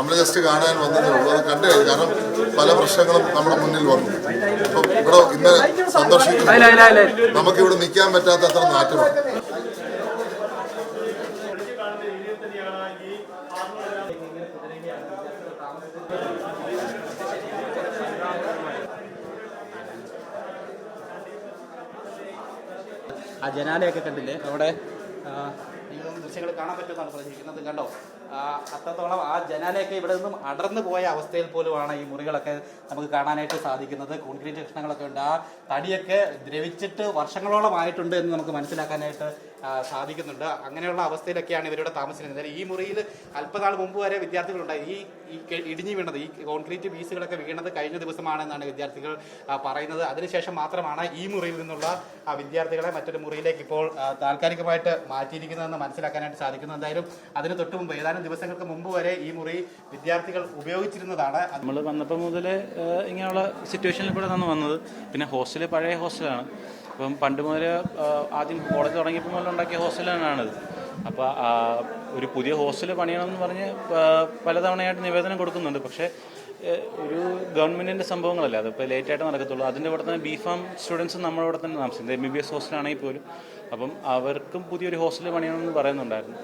നമ്മൾ ജസ്റ്റ് കാണാൻ വന്നതേ ഉള്ളൂ. അത് കണ്ടു കഴിഞ്ഞു. കാരണം പല പ്രശ്നങ്ങളും നമ്മുടെ മുന്നിൽ വന്നു. അപ്പം ഇവിടെ ഇന്ന് സന്തോഷിക്കുന്നു. നമുക്കിവിടെ നിൽക്കാൻ പറ്റാത്ത അത്ര നാറ്റമാണ്. ആ ജനാലയൊക്കെ കണ്ടില്ലേ അവിടെ ദൃശ്യങ്ങൾ കാണാൻ പറ്റുമെന്നാണ് പറഞ്ഞിരിക്കുന്നത്. കണ്ടോ, അത്രത്തോളം ആ ജനാലയൊക്കെ ഇവിടെ നിന്നും അടർന്നു പോയ അവസ്ഥയിൽ പോലുമാണ് ഈ മുറികളൊക്കെ നമുക്ക് കാണാനായിട്ട് സാധിക്കുന്നത്. കോൺക്രീറ്റ് കഷ്ണങ്ങളൊക്കെ ഉണ്ട്. ആ തടിയൊക്കെ ദ്രവിച്ചിട്ട് വർഷങ്ങളോളം ആയിട്ടുണ്ട് എന്ന് നമുക്ക് മനസ്സിലാക്കാനായിട്ട് സാധിക്കുന്നുണ്ട്. അങ്ങനെയുള്ള അവസ്ഥയിലൊക്കെയാണ് ഇവരുടെ താമസിക്കുന്നത്. ഈ മുറിയിൽ അല്പനാൾ മുമ്പ് വരെ വിദ്യാർത്ഥികളുണ്ടായി. ഈ ഇടിഞ്ഞു വീണത്, ഈ കോൺക്രീറ്റ് പീസുകളൊക്കെ വീണത് കഴിഞ്ഞ ദിവസമാണെന്നാണ് വിദ്യാർത്ഥികൾ പറയുന്നത്. അതിനുശേഷം മാത്രമാണ് ഈ മുറിയിൽ നിന്നുള്ള വിദ്യാർത്ഥികളെ മറ്റൊരു മുറിയിലേക്ക് ഇപ്പോൾ താൽക്കാലികമായിട്ട് മാറ്റിയിരിക്കുന്നതെന്ന് മനസ്സിലാക്കാനായിട്ട് സാധിക്കുന്നു. എന്തായാലും അതിന് തൊട്ട് മുമ്പ് ഏതാനും ദിവസങ്ങൾക്ക് മുമ്പ് വരെ ഈ മുറി വിദ്യാർത്ഥികൾ ഉപയോഗിച്ചിരുന്നതാണ്. നമ്മൾ വന്നപ്പോൾ മുതൽ ഇങ്ങനെയുള്ള സിറ്റുവേഷനിൽ കൂടെ ആണ് വന്നത്. പിന്നെ ഹോസ്റ്റൽ പഴയ ഹോസ്റ്റലാണ്. അപ്പം പണ്ട് മുതൽ ആദ്യം കോളേജ് തുടങ്ങിയപ്പോൾ മുതൽ ഉണ്ടാക്കിയ ഹോസ്റ്റലാണിത്. അപ്പോൾ ഒരു പുതിയ ഹോസ്റ്റൽ പണിയണമെന്ന് പറഞ്ഞ് പലതവണയായിട്ട് നിവേദനം കൊടുക്കുന്നുണ്ട്. പക്ഷേ ഒരു ഗവൺമെൻറ്റിൻ്റെ സംഭവങ്ങളല്ല, അതിപ്പോൾ ലേറ്റായിട്ട് നടക്കത്തുള്ളൂ. അതിൻ്റെ കൂടെ തന്നെ ബിഫാം സ്റ്റുഡൻസ് നമ്മുടെ ഇവിടെ തന്നെ താമസിക്കുന്നത്. MBBS ഹോസ്റ്റലാണെങ്കിൽ പോലും. അപ്പം അവർക്കും പുതിയൊരു ഹോസ്റ്റൽ പണിയണമെന്ന് പറയുന്നുണ്ടായിരുന്നു.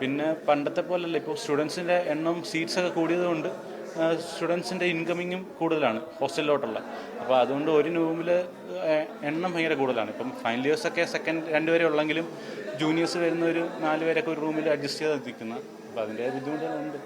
പിന്നെ പണ്ടത്തെ പോലല്ല, ഇപ്പോൾ സ്റ്റുഡൻസിൻ്റെ എണ്ണം സീറ്റ്സൊക്കെ കൂടിയതുകൊണ്ട് സ്റ്റുഡൻസിൻ്റെ ഇൻകമിങ്ങും കൂടുതലാണ് ഹോസ്റ്റലിലോട്ടുള്ള. അപ്പോൾ അതുകൊണ്ട് ഒരു റൂമിൽ എണ്ണം ഭയങ്കര കൂടുതലാണ്. ഇപ്പം ഫൈനൽ ഇയേഴ്സൊക്കെ സെക്കൻഡ് 2 വരെ ഉള്ളെങ്കിലും ജൂനിയേഴ്സ് വരുന്ന ഒരു 4 പേരൊക്കെ ഒരു റൂമിൽ അഡ്ജസ്റ്റ് ചെയ്ത് നിൽക്കുന്ന. അപ്പോൾ അതിൻ്റെ ബുദ്ധിമുട്ടുകളുണ്ട്.